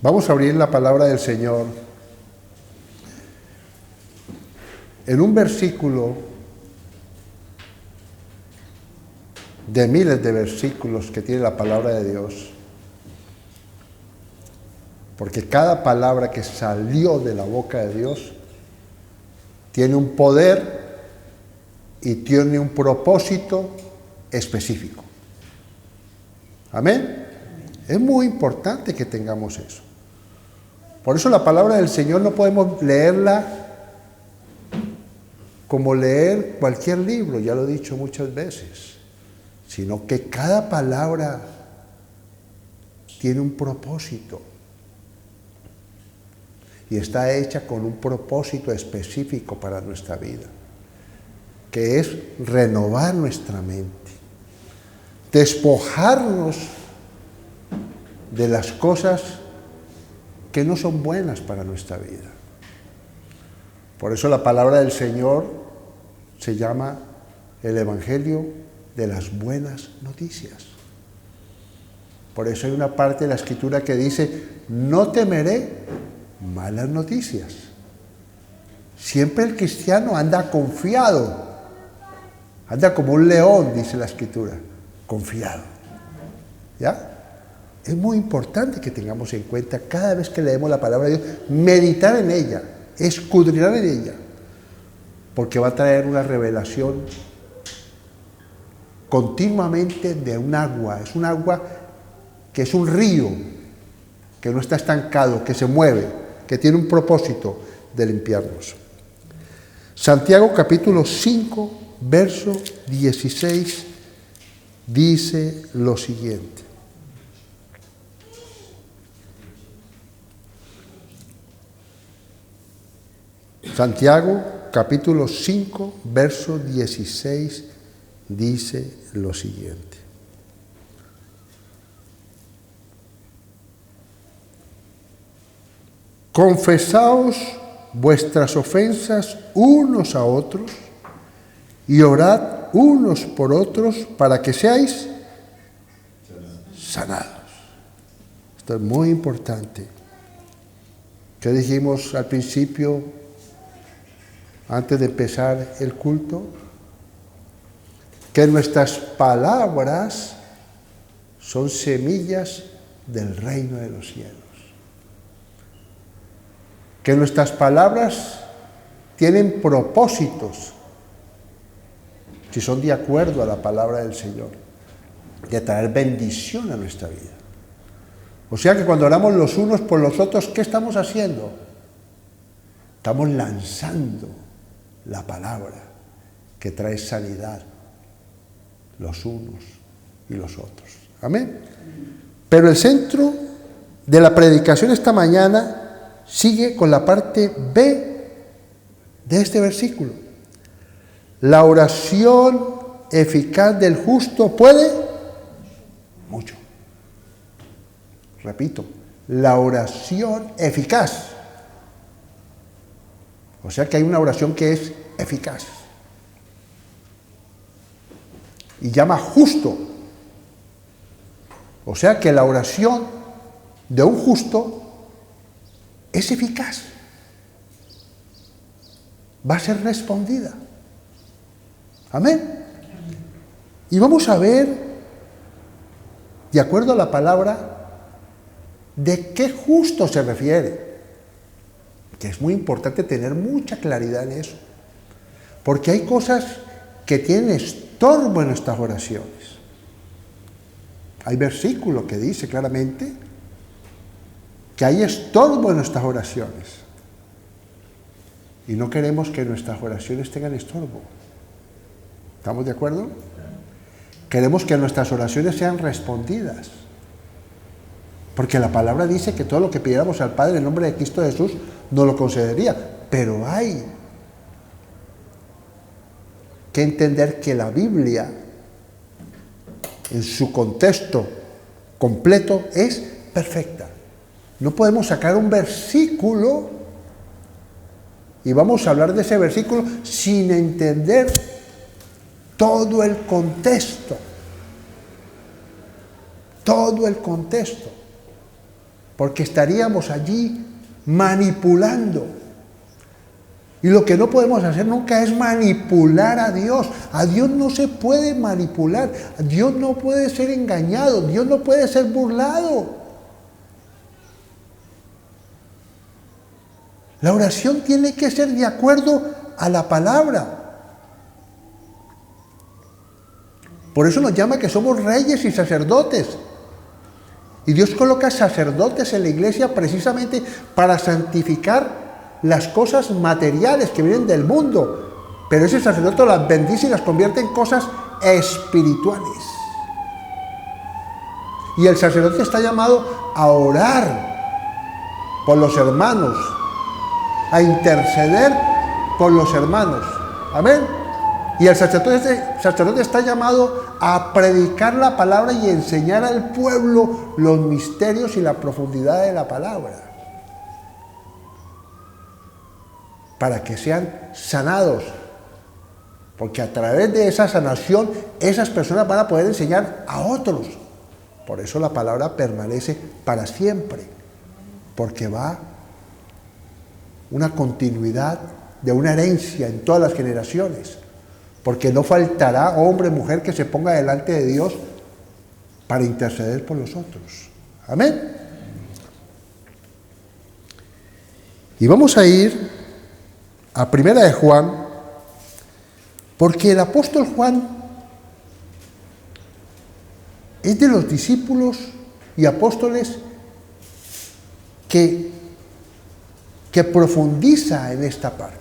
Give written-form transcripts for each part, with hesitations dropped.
Vamos a abrir la palabra del Señor en un versículo de miles de versículos que tiene la palabra de Dios. Porque cada palabra que salió de la boca de Dios tiene un poder y tiene un propósito específico. Amén. Es muy importante que tengamos eso. Por eso la palabra del Señor no podemos leerla como leer cualquier libro, ya lo he dicho muchas veces, sino que cada palabra tiene un propósito y está hecha con un propósito específico para nuestra vida, que es renovar nuestra mente, despojarnos de las cosas que no son buenas para nuestra vida. Por eso la palabra del Señor se llama el Evangelio de las buenas noticias. Por eso hay una parte de la Escritura que dice: no temeré malas noticias. Siempre el cristiano anda confiado, anda como un león, dice la Escritura, confiado. ¿Ya? Es muy importante que tengamos en cuenta cada vez que leemos la palabra de Dios, meditar en ella, escudriñar en ella, porque va a traer una revelación continuamente de un agua. Es un agua que es un río, que no está estancado, que se mueve, que tiene un propósito de limpiarnos. Santiago capítulo 5, verso 16, dice lo siguiente. Santiago capítulo 5, verso 16, dice lo siguiente. Confesaos vuestras ofensas unos a otros y orad unos por otros para que seáis sanados. Esto es muy importante. ¿Qué dijimos al principio, antes de empezar el culto? Que nuestras palabras son semillas del reino de los cielos. Que nuestras palabras tienen propósitos, si son de acuerdo a la palabra del Señor, de traer bendición a nuestra vida. O sea que cuando oramos los unos por los otros, ¿qué estamos haciendo? Estamos lanzando la palabra que trae sanidad, los unos y los otros. Amén. Pero el centro de la predicación esta mañana sigue con la parte B de este versículo. La oración eficaz del justo puede mucho. Repito, la oración eficaz. O sea que hay una oración que es eficaz. Y llama justo. O sea que la oración de un justo es eficaz. Va a ser respondida. Amén. Y vamos a ver, de acuerdo a la palabra, de qué justo se refiere. Que es muy importante tener mucha claridad en eso. Porque hay cosas que tienen estorbo en nuestras oraciones. Hay versículo que dice claramente que hay estorbo en nuestras oraciones. Y no queremos que nuestras oraciones tengan estorbo. ¿Estamos de acuerdo? Queremos que nuestras oraciones sean respondidas. Porque la palabra dice que todo lo que pidiéramos al Padre en nombre de Cristo Jesús nos lo concedería. Pero hay que entender que la Biblia, en su contexto completo, es perfecta. No podemos sacar un versículo y vamos a hablar de ese versículo sin entender todo el contexto. Todo el contexto. porque estaríamos allí manipulando. Y lo que no podemos hacer nunca es manipular a Dios. A Dios no se puede manipular, Dios no puede ser engañado, Dios no puede ser burlado. La oración tiene que ser de acuerdo a la palabra. Por eso nos llama que somos reyes y sacerdotes. Y Dios coloca sacerdotes en la iglesia precisamente para santificar las cosas materiales que vienen del mundo. Pero ese sacerdote las bendice y las convierte en cosas espirituales. Y el sacerdote está llamado a orar por los hermanos, a interceder por los hermanos. Amén. Y el sacerdote está llamado a predicar la palabra y enseñar al pueblo los misterios y la profundidad de la palabra, para que sean sanados, porque a través de esa sanación esas personas van a poder enseñar a otros. Por eso la palabra permanece para siempre, porque va una continuidad de una herencia en todas las generaciones. Porque no faltará hombre o mujer que se ponga delante de Dios para interceder por los otros. Amén. Y vamos a ir a Primera de Juan, porque el apóstol Juan es de los discípulos y apóstoles que profundiza en esta parte.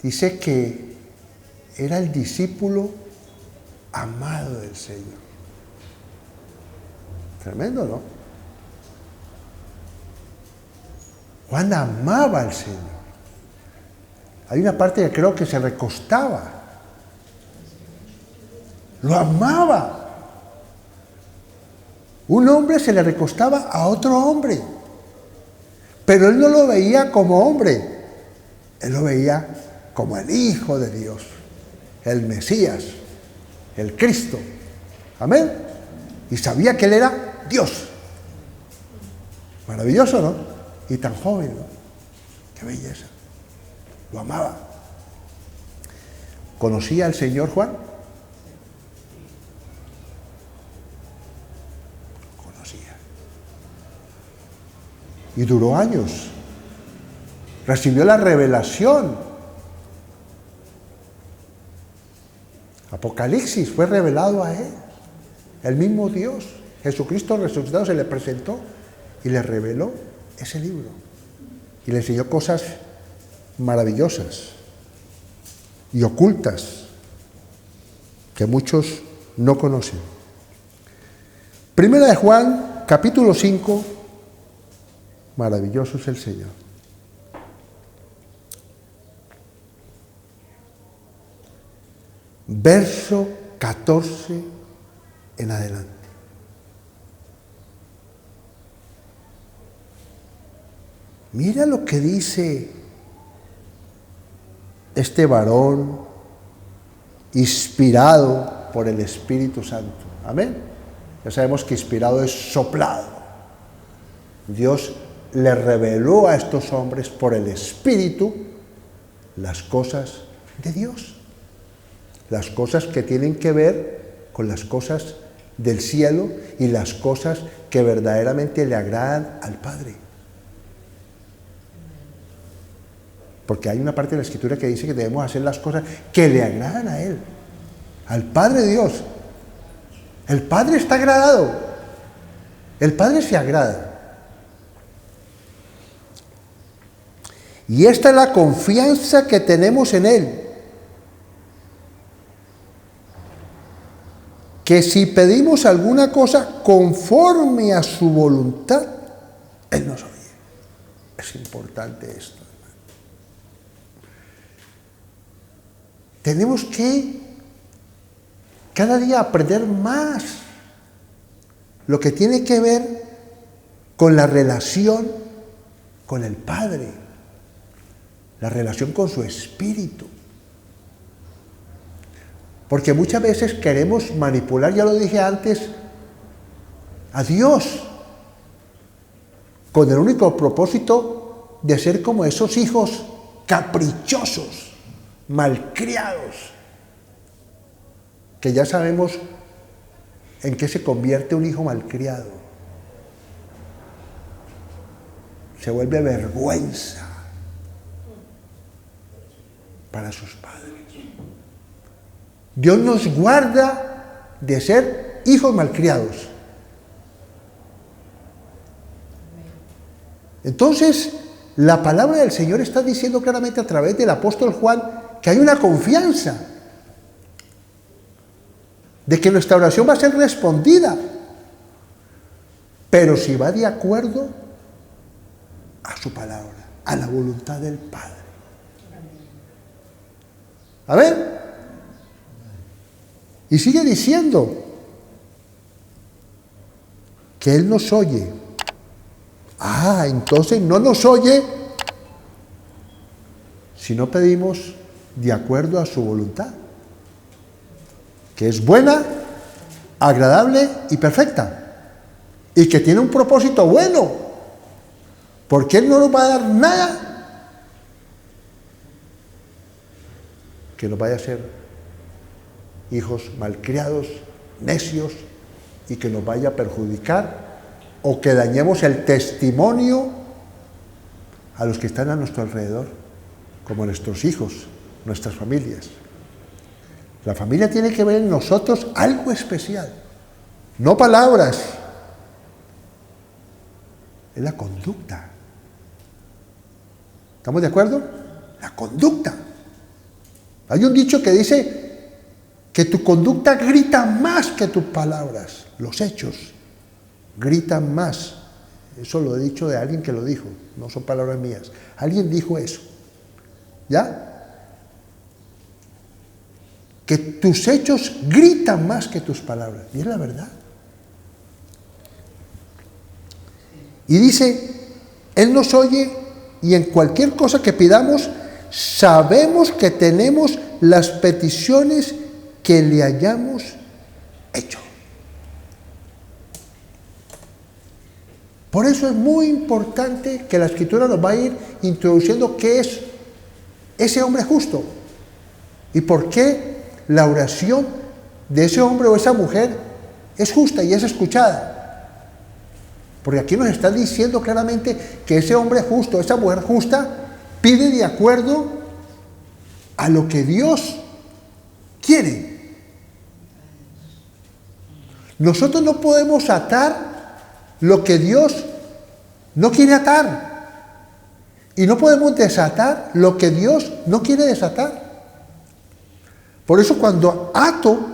Dice que era el discípulo amado del Señor. Tremendo, ¿no? Juan amaba al Señor. Hay una parte que creo que se recostaba. Lo amaba. Un hombre se le recostaba a otro hombre, pero él no lo veía como hombre, él lo veía como el Hijo de Dios, el Mesías, el Cristo. Amén. Y sabía que Él era Dios. Maravilloso, ¿no? Y tan joven, ¿no? Qué belleza. Lo amaba. ¿Conocía al Señor Juan? Conocía. Y duró años. Recibió la revelación. Apocalipsis fue revelado a él. El mismo Dios, Jesucristo resucitado, se le presentó y le reveló ese libro. Y le enseñó cosas maravillosas y ocultas que muchos no conocen. Primera de Juan, capítulo 5, maravilloso es el Señor. Verso 14 en adelante. Mira lo que dice este varón inspirado por el Espíritu Santo. Amén. Ya sabemos que inspirado es soplado. Dios le reveló a estos hombres por el Espíritu las cosas de Dios. Las cosas que tienen que ver con las cosas del cielo y las cosas que verdaderamente le agradan al Padre. Porque hay una parte de la Escritura que dice que debemos hacer las cosas que le agradan a Él, al Padre Dios. El Padre está agradado. El Padre se agrada. Y esta es la confianza que tenemos en Él. Que si pedimos alguna cosa conforme a su voluntad, Él nos oye. Es importante esto, hermano. Tenemos que cada día aprender más lo que tiene que ver con la relación con el Padre, la relación con su Espíritu. Porque muchas veces queremos manipular, ya lo dije antes, a Dios, con el único propósito de ser como esos hijos caprichosos, malcriados, que ya sabemos en qué se convierte un hijo malcriado. Se vuelve vergüenza para sus padres. Dios nos guarda de ser hijos malcriados. Entonces, la palabra del Señor está diciendo claramente a través del apóstol Juan que hay una confianza de que nuestra oración va a ser respondida, pero si va de acuerdo a su palabra, a la voluntad del Padre. A ver, y sigue diciendo que Él nos oye. Entonces no nos oye si no pedimos de acuerdo a su voluntad, que es buena, agradable y perfecta, y que tiene un propósito bueno, porque Él no nos va a dar nada que nos vaya a ser hijos malcriados, necios, y que nos vaya a perjudicar o que dañemos el testimonio a los que están a nuestro alrededor, como nuestros hijos, nuestras familias. La familia tiene que ver en nosotros algo especial, no palabras, es la conducta. ¿Estamos de acuerdo? La conducta. Hay un dicho que dice que tu conducta grita más que tus palabras, los hechos gritan más. Eso lo he dicho de alguien que lo dijo, no son palabras mías. Alguien dijo eso. ¿Ya? Que tus hechos gritan más que tus palabras. Y es la verdad. Y dice, Él nos oye y en cualquier cosa que pidamos, sabemos que tenemos las peticiones que le hayamos hecho. Por eso es muy importante que la Escritura nos va a ir introduciendo qué es ese hombre justo y por qué la oración de ese hombre o esa mujer es justa y es escuchada. Porque aquí nos está diciendo claramente que ese hombre justo, esa mujer justa, pide de acuerdo a lo que Dios quiere. Nosotros no podemos atar lo que Dios no quiere atar. Y no podemos desatar lo que Dios no quiere desatar. Por eso cuando ato,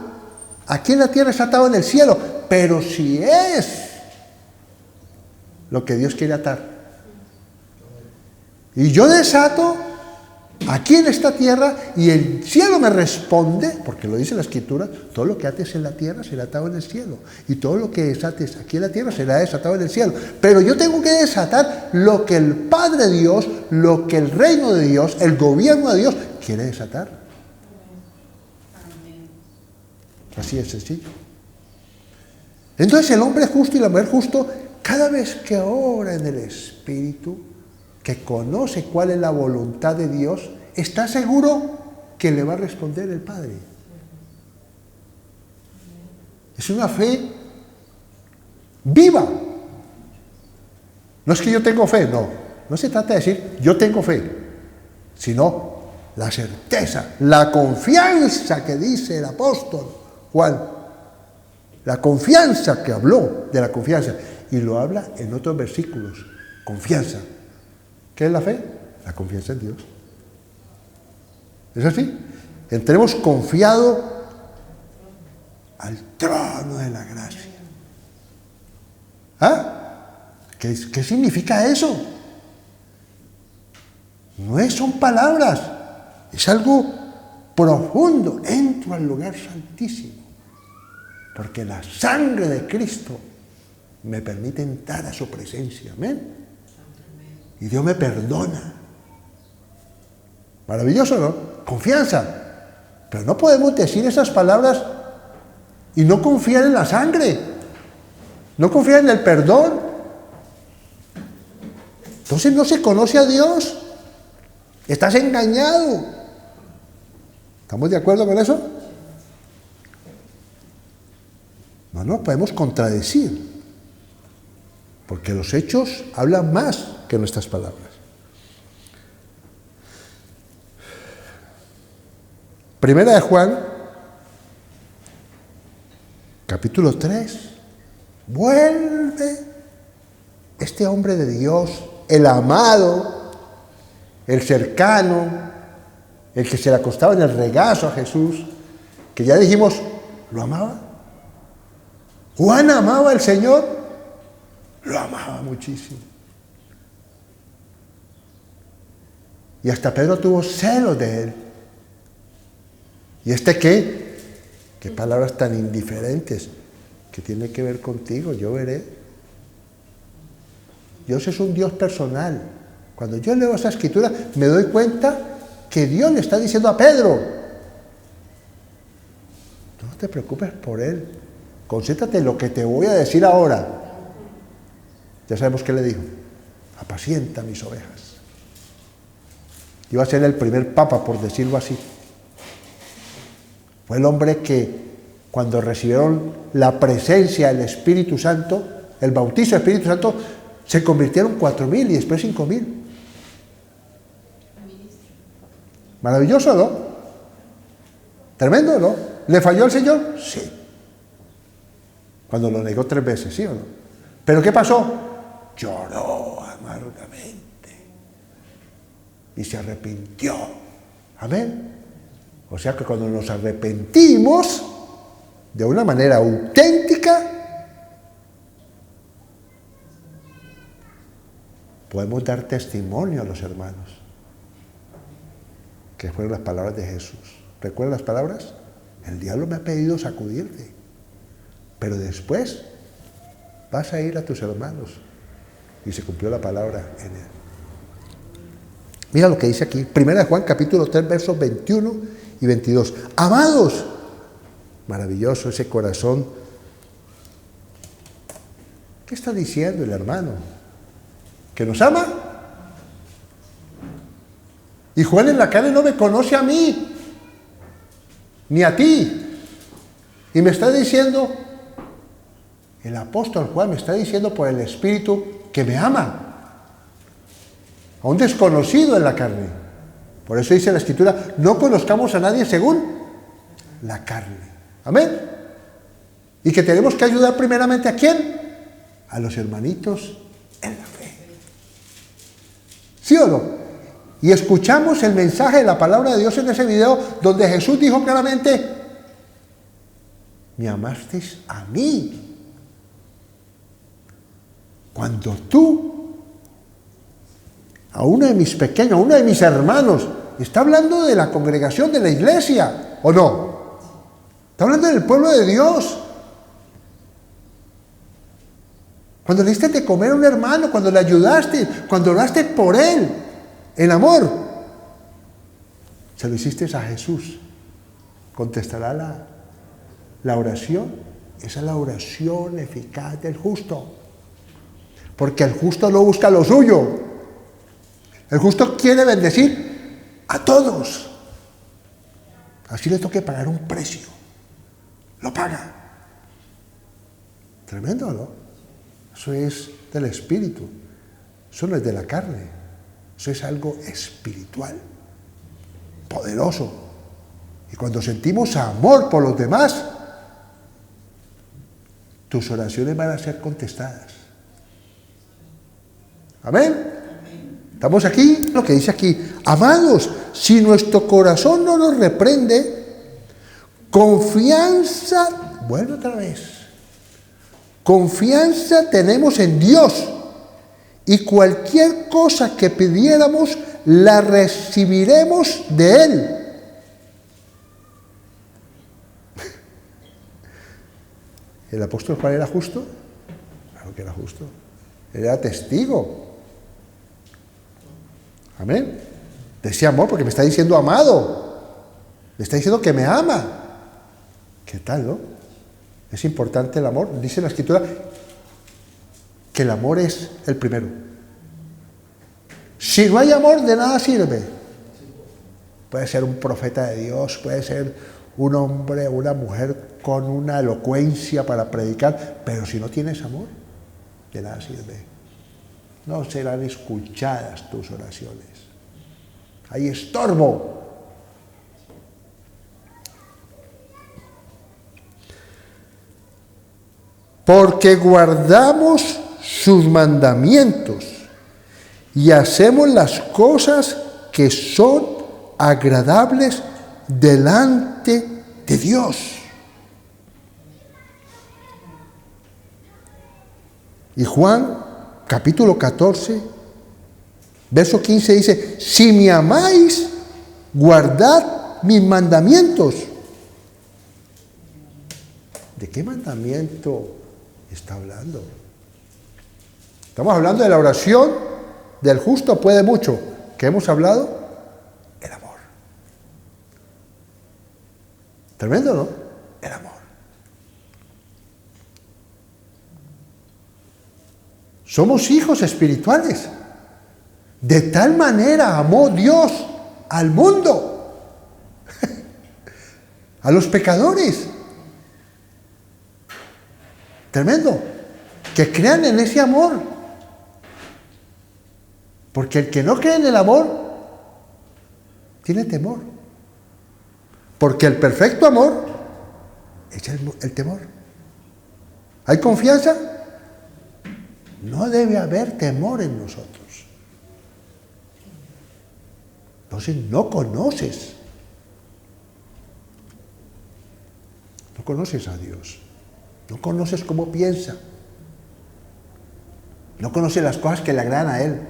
aquí en la tierra es atado en el cielo. Pero si es lo que Dios quiere atar, y yo desato aquí en esta tierra y el cielo me responde, porque lo dice la Escritura, todo lo que ates en la tierra será atado en el cielo, y todo lo que desates aquí en la tierra será desatado en el cielo. Pero yo tengo que desatar lo que el Padre Dios, lo que el reino de Dios, el gobierno de Dios quiere desatar. Así es sencillo. Entonces el hombre justo y la mujer justo, cada vez que ora en el Espíritu, que conoce cuál es la voluntad de Dios, está seguro que le va a responder el Padre. Es una fe viva. No es que yo tengo fe, no se trata de decir yo tengo fe, sino la certeza, la confianza que dice el apóstol Juan, la confianza que habló de la confianza, y lo habla en otros versículos, confianza. ¿Qué es la fe? La confianza en Dios. ¿Es así? Entremos confiado al trono de la gracia. ¿Qué significa eso? No son palabras, es algo profundo. Entro al lugar santísimo, porque la sangre de Cristo me permite entrar a su presencia. Amén. Y Dios me perdona. Maravilloso, ¿no? Confianza. Pero no podemos decir esas palabras y no confiar en la sangre, no confiar en el perdón. Entonces no se conoce a Dios. Estás engañado. ¿Estamos de acuerdo con eso? No nos podemos contradecir, porque los hechos hablan más que nuestras palabras. Primera de Juan, capítulo 3. Vuelve este hombre de Dios, el amado, el cercano, el que se le acostaba en el regazo a Jesús, que ya dijimos, ¿lo amaba? ¿Juan amaba al Señor? Lo amaba muchísimo. Y hasta Pedro tuvo celos de él. ¿Y este qué? Qué palabras tan indiferentes. ¿Qué tiene que ver contigo? Yo veré. Dios es un Dios personal. Cuando yo leo esa escritura, me doy cuenta que Dios le está diciendo a Pedro, no te preocupes por él, concéntrate en lo que te voy a decir ahora. Ya sabemos qué le dijo: apacienta mis ovejas. Iba a ser el primer papa, por decirlo así. Fue el hombre que, cuando recibieron la presencia del Espíritu Santo, el bautizo del Espíritu Santo, se convirtieron 4.000 y después 5.000. Maravilloso, ¿no? Tremendo, ¿no? ¿Le falló el Señor? Sí. Cuando lo negó 3 veces, ¿sí o no? ¿Pero qué pasó? Lloró amargamente y se arrepintió. Amén. O sea que cuando nos arrepentimos de una manera auténtica, podemos dar testimonio a los hermanos, que fueron las palabras de Jesús. ¿Recuerdan las palabras? El diablo me ha pedido sacudirte, pero después vas a ir a tus hermanos. Y se cumplió la palabra en él. Mira lo que dice aquí, 1 Juan capítulo 3, versos 21 y 22. Amados, maravilloso ese corazón. ¿Qué está diciendo el hermano? ¿Que nos ama? Y Juan en la carne no me conoce a mí, ni a ti. Y me está diciendo, el apóstol Juan me está diciendo por el Espíritu que me ama. A un desconocido en la carne. Por eso dice la Escritura, no conozcamos a nadie según la carne. Amén. Y que tenemos que ayudar primeramente ¿a quién? A los hermanitos en la fe. ¿Sí o no? Y escuchamos el mensaje de la palabra de Dios en ese video donde Jesús dijo claramente, me amasteis a mí. Cuando tú, a uno de mis pequeños, a uno de mis hermanos, está hablando de la congregación de la iglesia, ¿o no? Está hablando del pueblo de Dios. Cuando le diste de comer a un hermano, cuando le ayudaste, cuando oraste por él, en amor, se lo hiciste a Jesús. ¿Contestará la oración? Esa es la oración eficaz del justo. Porque el justo no busca lo suyo. El justo quiere bendecir a todos. Así le toque pagar un precio. Lo paga. Tremendo, ¿no? Eso es del Espíritu. Eso no es de la carne. Eso es algo espiritual. Poderoso. Y cuando sentimos amor por los demás, tus oraciones van a ser contestadas. Amén. ¿Estamos aquí? Lo que dice aquí, amados, si nuestro corazón no nos reprende, confianza, vuelve otra vez, confianza tenemos en Dios y cualquier cosa que pidiéramos la recibiremos de Él. ¿El apóstol Juan era justo? Claro que era justo. Él era testigo. Amén. Decía amor porque me está diciendo amado. Le está diciendo que me ama. ¿Qué tal, no? Es importante el amor. Dice la Escritura que el amor es el primero. Si no hay amor, de nada sirve. Puede ser un profeta de Dios, puede ser un hombre o una mujer con una elocuencia para predicar, pero si no tienes amor, de nada sirve. No serán escuchadas tus oraciones. Hay estorbo. Porque guardamos sus mandamientos y hacemos las cosas que son agradables delante de Dios. Y Juan, capítulo 14, verso 15 dice, si me amáis, guardad mis mandamientos. ¿De qué mandamiento está hablando? Estamos hablando de la oración del justo puede mucho. ¿Qué hemos hablado? El amor. Tremendo, ¿no? El amor. Somos hijos espirituales. De tal manera amó Dios al mundo, a los pecadores. Tremendo. Que crean en ese amor. Porque el que no cree en el amor tiene temor. Porque el perfecto amor es el temor. ¿Hay confianza? No debe haber temor en nosotros. Entonces no conoces. No conoces a Dios. No conoces cómo piensa. No conoces las cosas que le agradan a Él.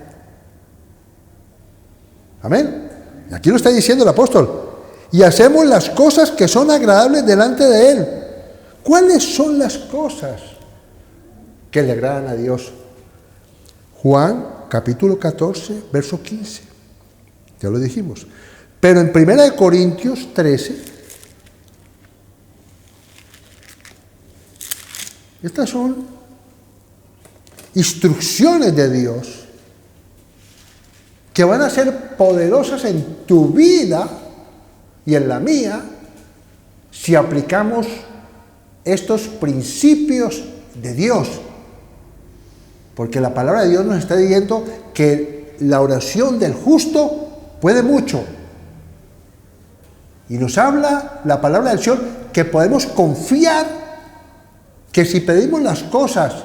Amén. Y aquí lo está diciendo el apóstol. Y hacemos las cosas que son agradables delante de Él. ¿Cuáles son las cosas que le agradan a Dios? Juan, capítulo 14, verso 15. Ya lo dijimos. Pero en 1 Corintios 13, estas son instrucciones de Dios que van a ser poderosas en tu vida y en la mía si aplicamos estos principios de Dios. Porque la palabra de Dios nos está diciendo que la oración del justo puede mucho. Y nos habla la palabra del Señor que podemos confiar que si pedimos las cosas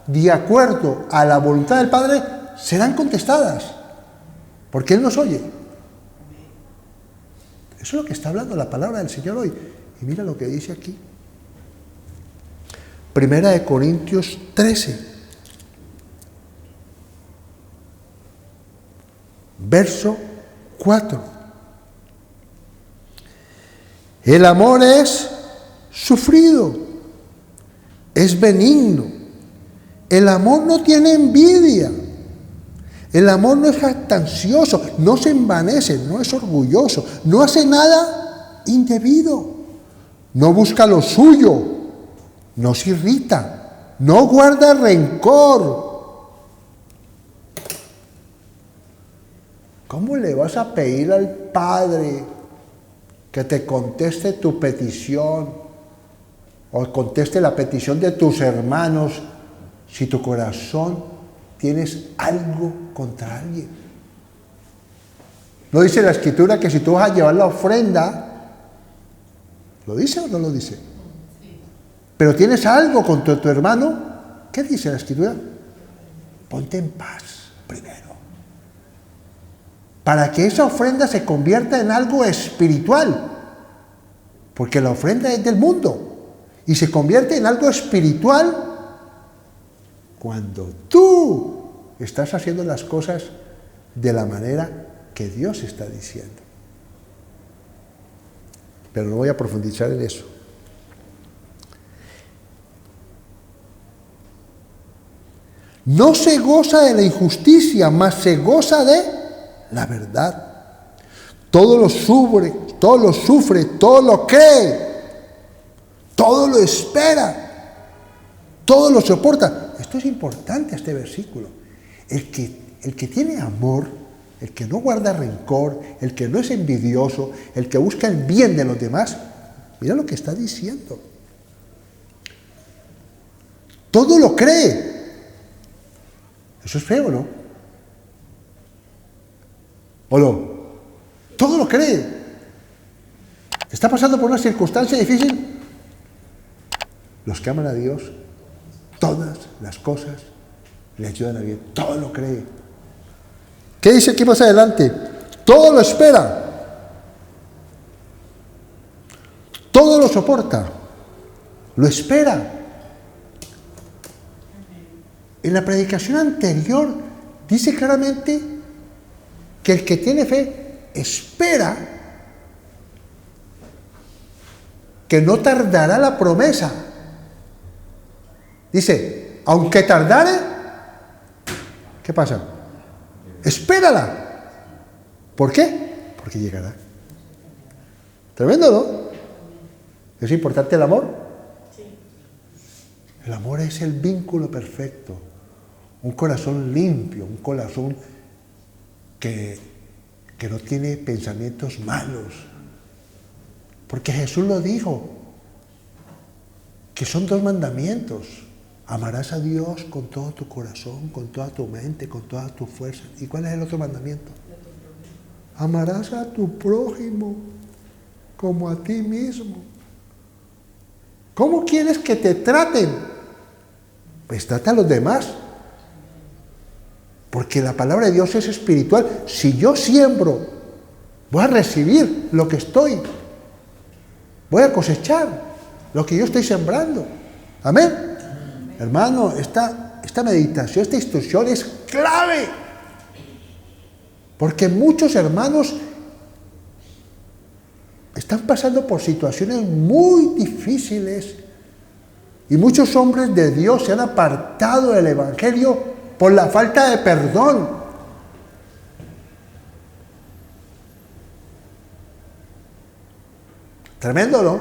de acuerdo a la voluntad del Padre, serán contestadas. Porque Él nos oye. Eso es lo que está hablando la palabra del Señor hoy. Y mira lo que dice aquí. 1 Corintios 13. Verso 4. El amor es sufrido, es benigno. El amor no tiene envidia. El amor no es jactancioso, no se envanece, no es orgulloso, no hace nada indebido, no busca lo suyo, no se irrita, no guarda rencor. ¿Cómo le vas a pedir al Padre que te conteste tu petición o conteste la petición de tus hermanos si tu corazón tienes algo contra alguien? ¿No dice la Escritura que si tú vas a llevar la ofrenda, lo dice o no lo dice? Pero tienes algo contra tu hermano, ¿qué dice la Escritura? Ponte en paz primero. Para que esa ofrenda se convierta en algo espiritual. Porque la ofrenda es del mundo. Y se convierte en algo espiritual cuando tú estás haciendo las cosas de la manera que Dios está diciendo. Pero no voy a profundizar en eso. No se goza de la injusticia, mas se goza de la verdad. Todo todo lo sufre, todo lo cree, todo lo espera, todo lo soporta. Esto es importante, este versículo. El que tiene amor, el que no guarda rencor, el que no es envidioso, el que busca el bien de los demás, mira lo que está diciendo. Todo lo cree. Eso es feo, ¿no? ¿O no? Todo lo cree. Está pasando por una circunstancia difícil. Los que aman a Dios, todas las cosas le ayudan a bien. Todo lo cree. ¿Qué dice aquí más adelante? Todo lo espera. Todo lo soporta. Lo espera. En la predicación anterior dice claramente que el que tiene fe espera que no tardará la promesa. Dice, aunque tardare, ¿qué pasa? Espérala. ¿Por qué? Porque llegará. Tremendo, ¿no? ¿Es importante el amor? Sí. El amor es el vínculo perfecto. Un corazón limpio, un corazón que no tiene pensamientos malos. Porque Jesús lo dijo, que son 2 mandamientos. Amarás a Dios con todo tu corazón, con toda tu mente, con todas tus fuerzas. ¿Y cuál es el otro mandamiento? Amarás a tu prójimo como a ti mismo. ¿Cómo quieres que te traten? Pues trata a los demás. Porque la palabra de Dios es espiritual. Si yo siembro, voy a recibir lo que estoy. Voy a cosechar lo que yo estoy sembrando. Amén. Hermano, esta meditación, esta instrucción es clave. Porque muchos hermanos están pasando por situaciones muy difíciles y muchos hombres de Dios se han apartado del Evangelio por la falta de perdón. Tremendo, ¿no?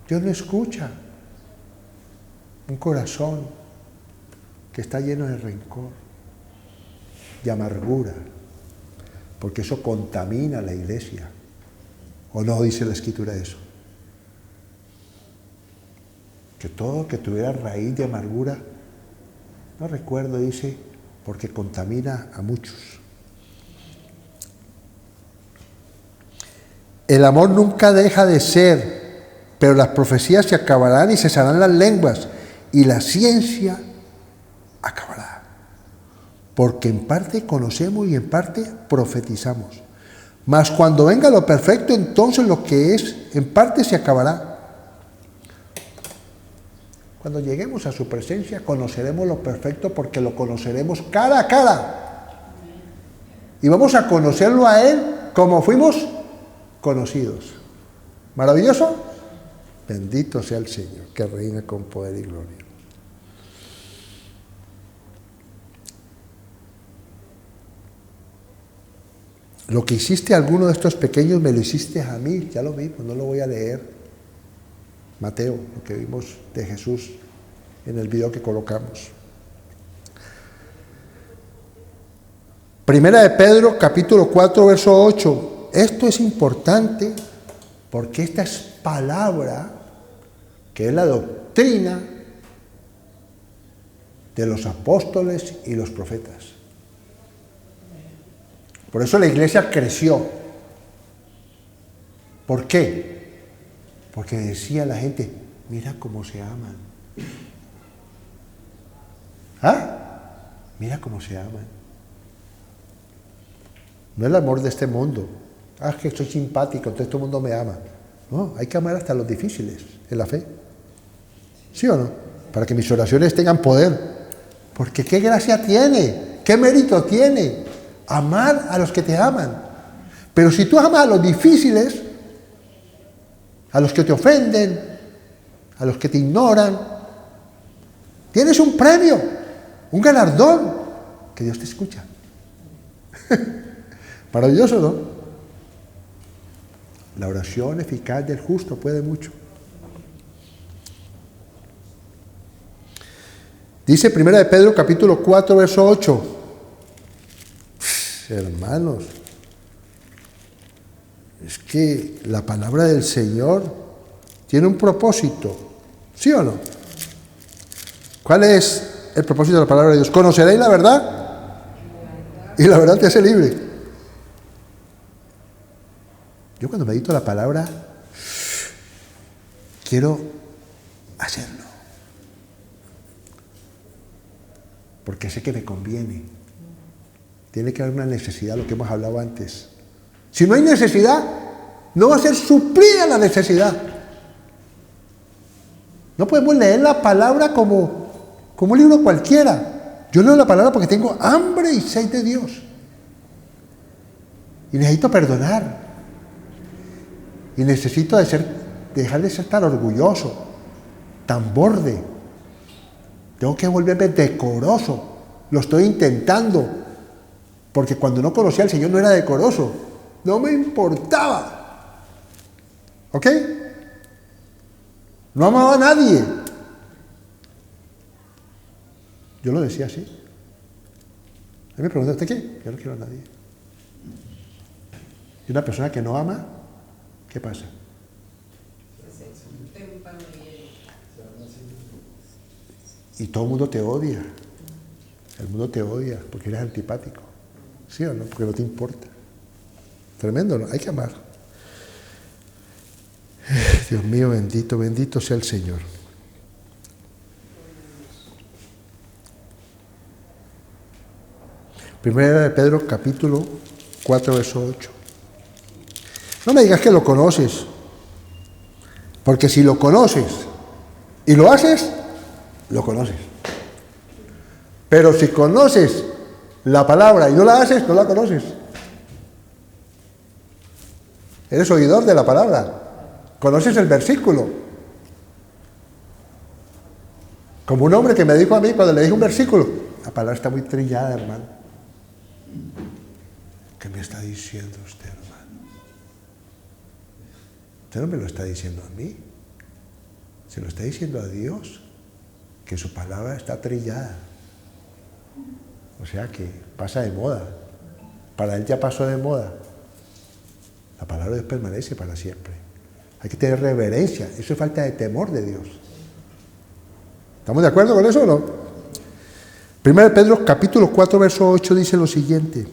Dios no escucha un corazón que está lleno de rencor, de amargura, porque eso contamina la iglesia. ¿O no dice la Escritura eso? Que todo que tuviera raíz de amargura, no recuerdo, dice, porque contamina a muchos. El amor nunca deja de ser, pero las profecías se acabarán y cesarán las lenguas, y la ciencia acabará. Porque en parte conocemos y en parte profetizamos. Mas cuando venga lo perfecto, entonces lo que es en parte se acabará. Cuando lleguemos a su presencia, conoceremos lo perfecto porque lo conoceremos cara a cara. Y vamos a conocerlo a Él como fuimos conocidos. ¿Maravilloso? Bendito sea el Señor, que reina con poder y gloria. Lo que hiciste a alguno de estos pequeños, me lo hiciste a mí. Ya lo vimos, no lo voy a leer. Mateo, lo que vimos de Jesús en el video que colocamos. Primera de Pedro, capítulo 4, verso 8. Esto es importante porque esta es palabra que es la doctrina de los apóstoles y los profetas. Por eso la iglesia creció. ¿Por qué? Porque decía la gente, mira cómo se aman. ¿Ah? Mira cómo se aman. No el amor de este mundo. Ah, que soy simpático, entonces todo el mundo me ama. No, hay que amar hasta los difíciles en la fe. ¿Sí o no? Para que mis oraciones tengan poder. Porque qué gracia tiene, qué mérito tiene amar a los que te aman. Pero si tú amas a los difíciles, a los que te ofenden, a los que te ignoran, tienes un premio, un galardón, que Dios te escucha. Maravilloso, ¿no? La oración eficaz del justo puede mucho. Dice 1 de Pedro capítulo 4, verso 8. Hermanos, es que la palabra del Señor tiene un propósito, ¿sí o no? ¿Cuál es el propósito de la palabra de Dios? Conoceréis la verdad y la verdad te hace libre. Yo cuando medito la palabra quiero hacerlo, porque sé que me conviene. Tiene que haber una necesidad, lo que hemos hablado antes. Si no hay necesidad, no va a ser suplida la necesidad. No podemos leer la palabra como un libro cualquiera. Yo leo la palabra porque tengo hambre y sed de Dios. Y necesito perdonar. Y necesito dejar de ser tan orgulloso, tan borde. Tengo que volverme decoroso. Lo estoy intentando. Porque cuando no conocía al Señor no era decoroso. No me importaba. ¿Ok? No amaba a nadie. Yo lo decía así. A mí me pregunta, ¿usted qué? Yo no quiero a nadie. Y una persona que no ama, ¿qué pasa? Y todo el mundo te odia. El mundo te odia porque eres antipático. ¿Sí o no? Porque no te importa. Tremendo, ¿no? Hay que amar. Dios mío, bendito, bendito sea el Señor. Primera de Pedro, capítulo 4, verso 8. No me digas que lo conoces, porque si lo conoces y lo haces, lo conoces. Pero si conoces la palabra y no la haces, no la conoces. Eres oidor de la palabra. Conoces el versículo. Como un hombre que me dijo a mí cuando le dije un versículo, la palabra está muy trillada, hermano. ¿Qué me está diciendo usted, hermano? Usted no me lo está diciendo a mí. Se lo está diciendo a Dios, que su palabra está trillada. O sea que pasa de moda. Para él ya pasó de moda. La palabra de Dios permanece para siempre. Hay que tener reverencia. Eso es falta de temor de Dios. ¿Estamos de acuerdo con eso o no? 1 Pedro capítulo 4, verso 8 dice lo siguiente.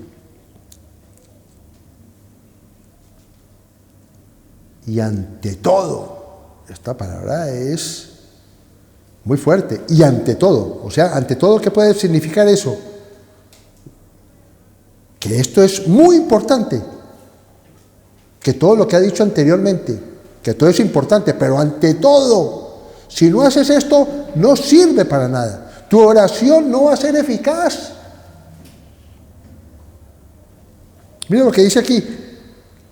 Y ante todo, esta palabra es muy fuerte. Y ante todo, o sea, ante todo, ¿qué puede significar eso? Que esto es muy importante, que todo lo que ha dicho anteriormente, que todo es importante, pero ante todo, si no haces esto, no sirve para nada. Tu oración no va a ser eficaz. Mira lo que dice aquí: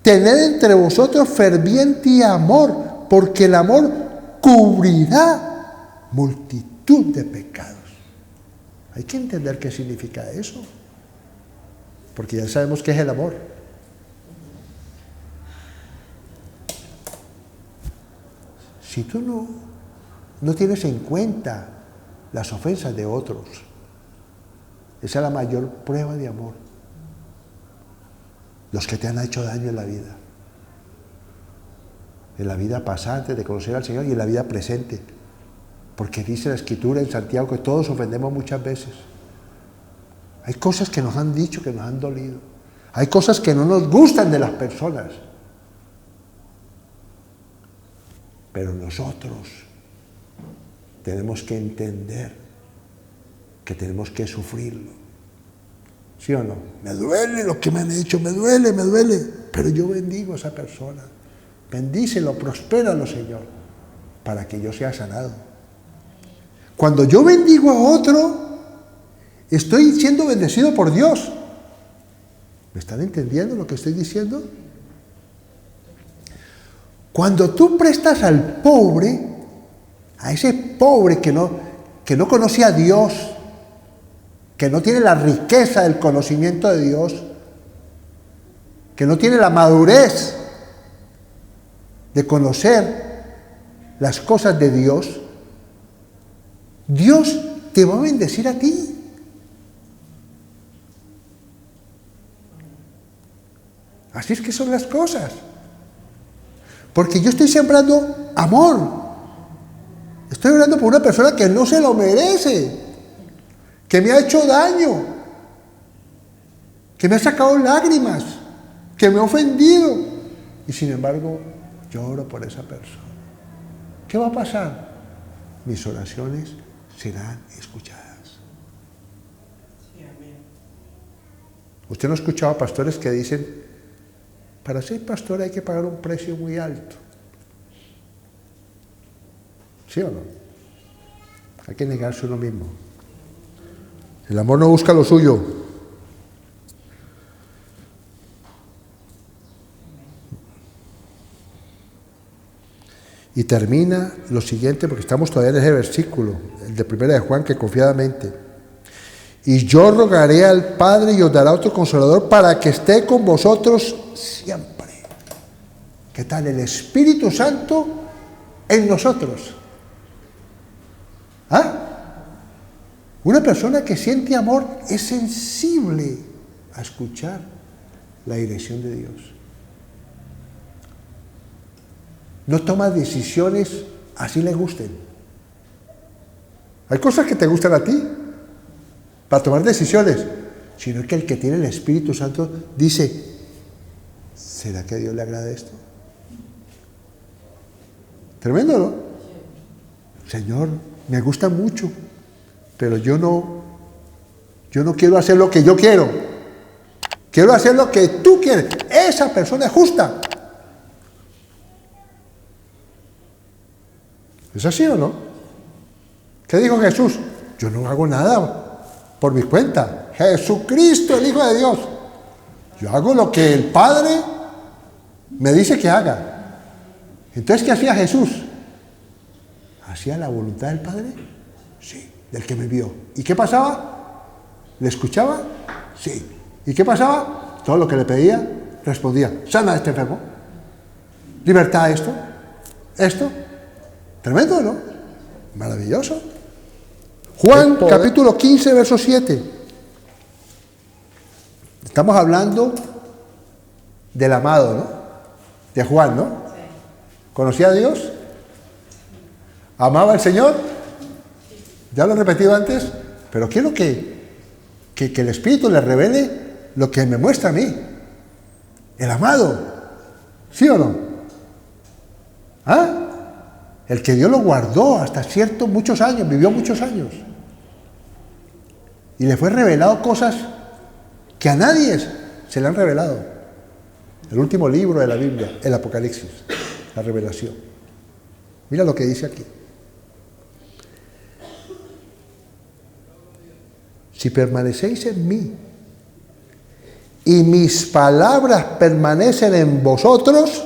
tened entre vosotros ferviente amor, porque el amor cubrirá multitud de pecados. Hay que entender qué significa eso. Porque ya sabemos qué es el amor. Si tú no tienes en cuenta las ofensas de otros, esa es la mayor prueba de amor. Los que te han hecho daño en la vida pasada antes de conocer al Señor y en la vida presente. Porque dice la Escritura en Santiago que todos ofendemos muchas veces. Hay cosas que nos han dicho, que nos han dolido. Hay cosas que no nos gustan de las personas. Pero nosotros tenemos que entender que tenemos que sufrirlo. ¿Sí o no? Me duele lo que me han hecho, me duele. Pero yo bendigo a esa persona. Bendícelo, prospéralo, Señor, para que yo sea sanado. Cuando yo bendigo a otro, estoy siendo bendecido por Dios. ¿Me están entendiendo lo que estoy diciendo? Cuando tú prestas al pobre, a ese pobre que no conoce a Dios, que no tiene la riqueza del conocimiento de Dios, que no tiene la madurez de conocer las cosas de Dios, Dios te va a bendecir a ti. Así es que son las cosas. Porque yo estoy sembrando amor. Estoy orando por una persona que no se lo merece, que me ha hecho daño, que me ha sacado lágrimas, que me ha ofendido. Y sin embargo, yo oro por esa persona. ¿Qué va a pasar? Mis oraciones serán escuchadas. Usted no ha escuchado a pastores que dicen, para ser pastor hay que pagar un precio muy alto. ¿Sí o no? Hay que negarse uno mismo. El amor no busca lo suyo. Y termina lo siguiente, porque estamos todavía en ese versículo, el de 1 de Juan, que confiadamente. Y yo rogaré al Padre y os dará otro consolador para que esté con vosotros siempre. ¿Qué tal? El Espíritu Santo en nosotros. ¿Ah? Una persona que siente amor es sensible a escuchar la dirección de Dios. No toma decisiones así le gusten. Hay cosas que te gustan a ti para tomar decisiones, sino que el que tiene el Espíritu Santo dice, ¿será que a Dios le agrada esto? Tremendo, ¿no? Señor, me gusta mucho, pero yo no quiero hacer lo que yo quiero. Quiero hacer lo que tú quieres. Esa persona es justa. ¿Es así o no? ¿Qué dijo Jesús? Yo no hago nada por mi cuenta. Jesucristo, el Hijo de Dios. Yo hago lo que el Padre me dice que haga. Entonces, ¿qué hacía Jesús? ¿Hacía la voluntad del Padre? Sí, del que me vio. ¿Y qué pasaba? ¿Le escuchaba? Sí. ¿Y qué pasaba? Todo lo que le pedía, respondía. Sana a este enfermo. Libertad a esto. Esto. Tremendo, ¿no? Maravilloso. Juan, capítulo 15, verso 7. Estamos hablando del amado, ¿no? De Juan, ¿no? ¿Conocía a Dios? ¿Amaba al Señor? Ya lo he repetido antes, pero quiero que el Espíritu le revele lo que me muestra a mí. El amado. ¿Sí o no? ¿Ah? El que Dios lo guardó hasta muchos años, vivió muchos años. Y le fue revelado cosas que a nadie se le han revelado. El último libro de la Biblia, el Apocalipsis, la revelación. Mira lo que dice aquí. Si permanecéis en mí y mis palabras permanecen en vosotros,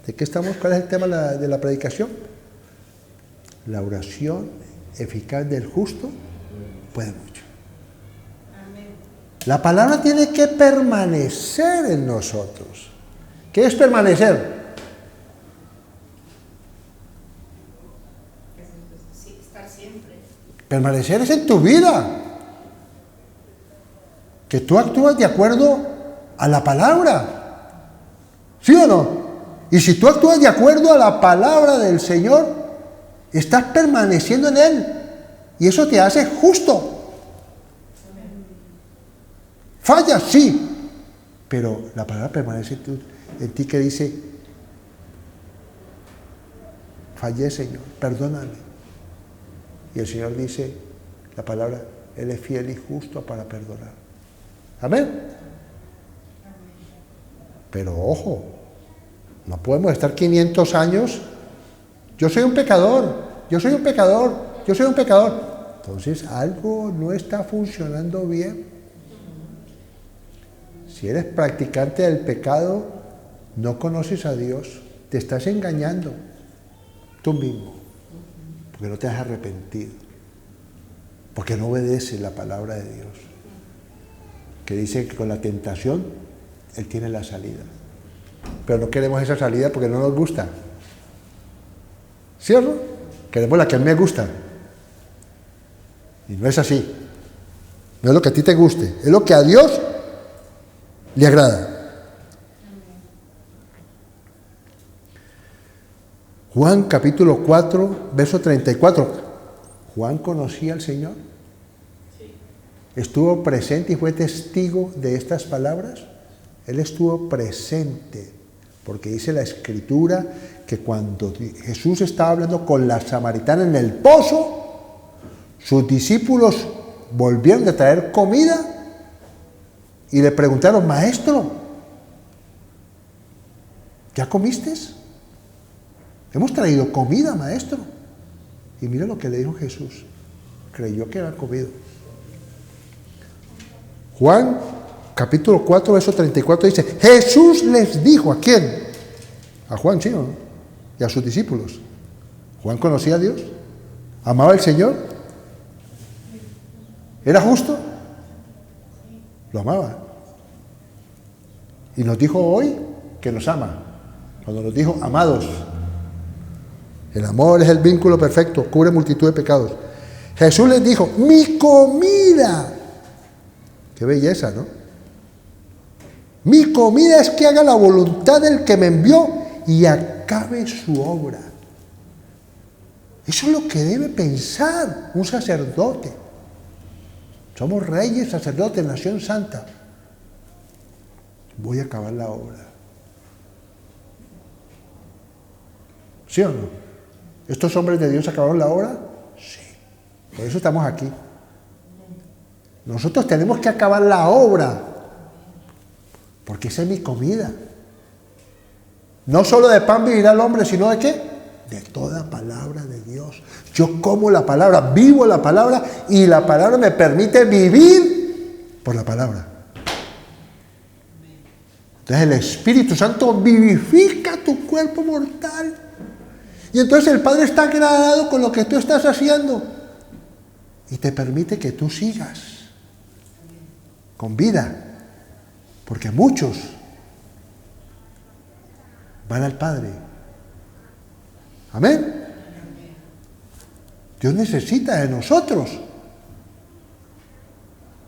¿de qué estamos? ¿Cuál es el tema de la predicación? La oración eficaz del justo puede mucho. Amén. La palabra tiene que permanecer en nosotros. ¿Qué es permanecer? Sí, estar siempre. Permanecer es en tu vida. Que tú actúas de acuerdo a la palabra. ¿Sí o no? Y si tú actúas de acuerdo a la palabra del Señor, estás permaneciendo en Él. Y eso te hace justo. Fallas, sí. Pero la palabra permanece en ti que dice, fallé, Señor, perdóname. Y el Señor dice, la palabra, Él es fiel y justo para perdonar. Amén. Pero ojo, no podemos estar 500 años. Yo soy un pecador, yo soy un pecador, yo soy un pecador. Entonces algo no está funcionando bien. Si eres practicante del pecado, no conoces a Dios, te estás engañando tú mismo, porque no te has arrepentido, porque no obedeces la palabra de Dios, que dice que con la tentación Él tiene la salida. Pero no queremos esa salida porque no nos gusta. ¿Sí o no? Queremos la que a mí me gusta. Y no es así. No es lo que a ti te guste, es lo que a Dios le agrada. Juan capítulo 4, verso 34. ¿Juan conocía al Señor? ¿Estuvo presente y fue testigo de estas palabras? Él estuvo presente, porque dice la Escritura que cuando Jesús estaba hablando con la samaritana en el pozo, sus discípulos volvieron de traer comida y le preguntaron: Maestro, ¿ya comiste? Hemos traído comida, maestro. Y mira lo que le dijo Jesús. Creyó que había comido. Juan capítulo 4, verso 34 dice: Jesús les dijo, ¿a quién? A Juan, sí, ¿no? Y a sus discípulos. ¿Juan conocía a Dios? ¿Amaba al Señor? ¿Era justo? Lo amaba. Y nos dijo hoy que nos ama. Cuando nos dijo: amados. El amor es el vínculo perfecto, cubre multitud de pecados. Jesús les dijo: mi comida. Qué belleza, ¿no? Mi comida es que haga la voluntad del que me envió y acabe su obra. Eso es lo que debe pensar un sacerdote. Somos reyes, sacerdotes, nación santa. Voy a acabar la obra. ¿Sí o no? ¿Estos hombres de Dios acabaron la obra? Sí. Por eso estamos aquí. Nosotros tenemos que acabar la obra, porque esa es mi comida. No solo de pan vivirá el hombre, sino de ¿qué? De toda palabra de Dios. Yo como la palabra, vivo la palabra, y la palabra me permite vivir por la palabra. Entonces el Espíritu Santo vivifica tu cuerpo mortal. Y entonces el Padre está agradado con lo que tú estás haciendo y te permite que tú sigas con vida, porque muchos van al Padre. Amén. Dios necesita de nosotros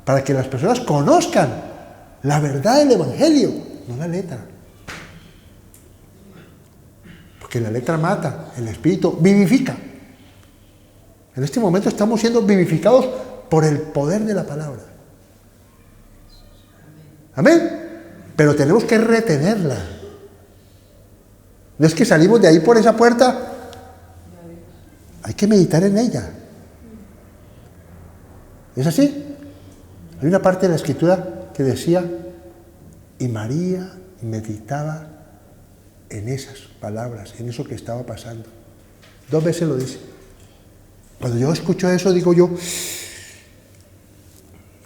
para que las personas conozcan la verdad del Evangelio, no la letra. Porque la letra mata, el Espíritu vivifica. En este momento estamos siendo vivificados por el poder de la palabra. Amén. Pero tenemos que retenerla. No es que salimos de ahí por esa puerta. Hay que meditar en ella. ¿Es así? Hay una parte de la Escritura que decía: y María meditaba en esas palabras, en eso que estaba pasando. 2 veces lo dice. Cuando yo escucho eso, digo yo: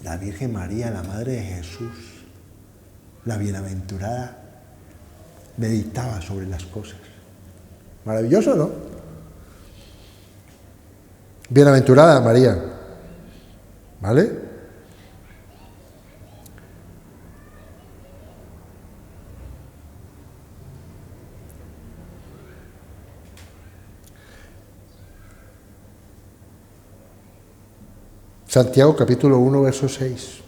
la Virgen María, la Madre de Jesús, la bienaventurada, meditaba sobre las cosas. Maravilloso, ¿no? Bienaventurada María. ¿Vale? Santiago capítulo 1, verso 6.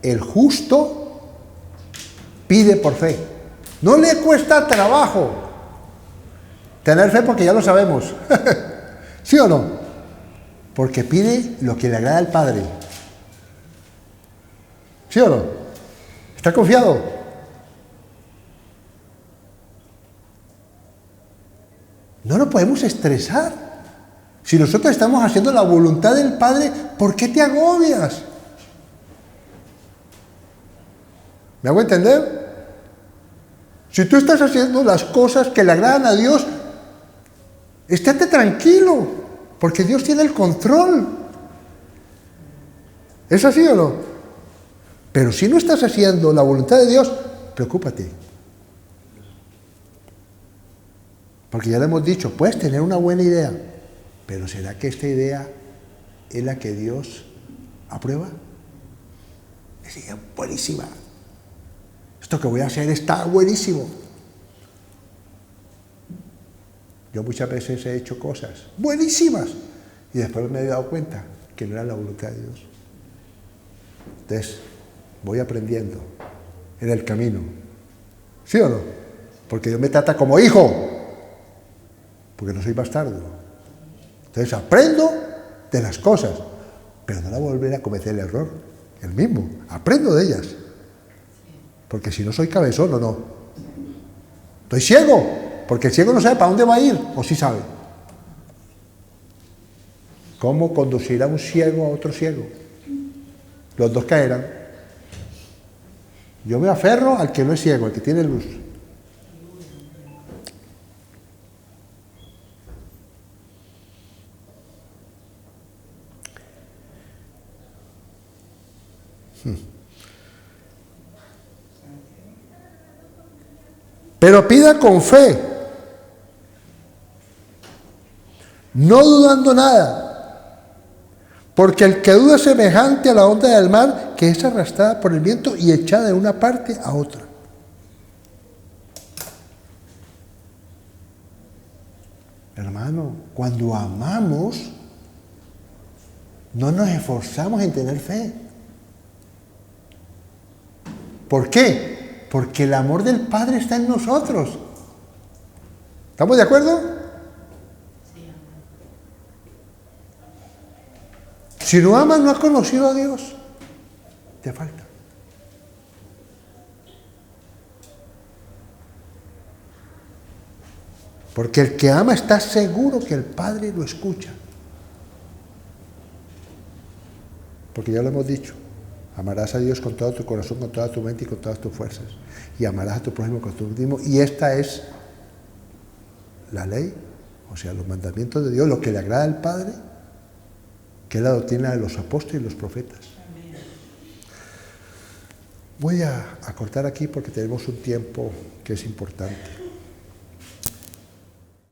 El justo pide por fe. No le cuesta trabajo tener fe, porque ya lo sabemos. ¿Sí o no? Porque pide lo que le agrada al Padre. ¿Sí o no? ¿Está confiado? No nos podemos estresar. Si nosotros estamos haciendo la voluntad del Padre, ¿por qué te agobias? ¿Me hago entender? Si tú estás haciendo las cosas que le agradan a Dios, estate tranquilo, porque Dios tiene el control. ¿Es así o no? Pero si no estás haciendo la voluntad de Dios, preocúpate. Porque ya le hemos dicho, puedes tener una buena idea, pero ¿será que esta idea es la que Dios aprueba. Decía, buenísima. Esto que voy a hacer está buenísimo. Yo muchas veces he hecho cosas buenísimas y después me he dado cuenta que no era la voluntad de Dios. Entonces, voy aprendiendo en el camino. ¿Sí o no? Porque Dios me trata como hijo, porque no soy bastardo. Entonces aprendo de las cosas, pero no la volveré a cometer el error, el mismo. Aprendo de ellas. Porque si no soy cabezón o no. Estoy ciego, porque el ciego no sabe para dónde va a ir, o sí sabe. ¿Cómo conducirá un ciego a otro ciego? Los dos caerán. Yo me aferro al que no es ciego, al que tiene luz. Pero pida con fe, no dudando nada, porque el que duda es semejante a la onda del mar que es arrastrada por el viento y echada de una parte a otra. Hermano, cuando amamos, no nos esforzamos en tener fe. ¿Por qué? Porque el amor del Padre está en nosotros. ¿Estamos de acuerdo? Si no amas, no has conocido a Dios. Te falta. Porque el que ama está seguro que el Padre lo escucha. Porque ya lo hemos dicho. Amarás a Dios con todo tu corazón, con toda tu mente y con todas tus fuerzas. Y amarás a tu prójimo con tu mismo. Y esta es la ley, o sea, los mandamientos de Dios, lo que le agrada al Padre, que es la doctrina de los apóstoles y los profetas. Voy a cortar aquí porque tenemos un tiempo que es importante.